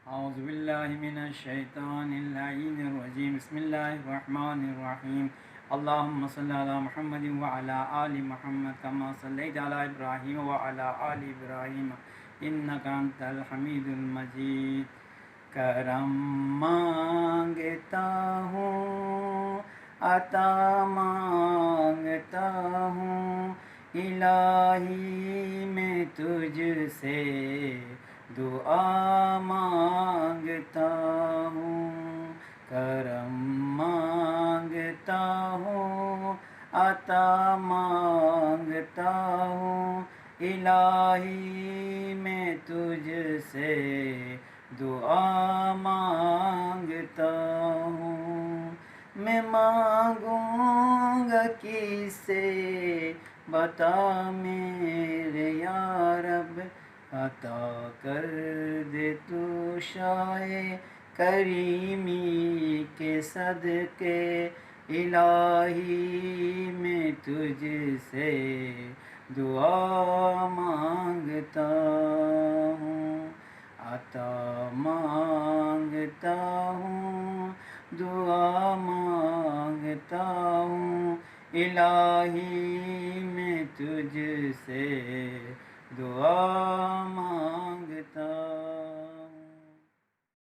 اعوذ باللہ من الشیطان اللعین الرجیم بسم اللہ الرحمن الرحیم اللہم صلی علی محمد وعلی آل محمد کما صلیت علی ابراہیم وعلی آل ابراہیم انکا انت الحمید المجید۔ کرم مانگتا ہوں، عطا مانگتا ہوں، الہی میں تجھ سے دعا مانگتا ہوں۔ کرم مانگتا ہوں، عطا مانگتا ہوں، الہی میں تجھ سے دعا مانگتا ہوں۔ میں مانگوں گا کس سے بتا میرے یا رب، عطا کر دے تو شاہ کریمی کے صدقے، الہی میں تجھ سے دعا مانگتا ہوں، عطا مانگتا ہوں، دعا مانگتا ہوں، الہی میں تجھ سے دعا مانگتا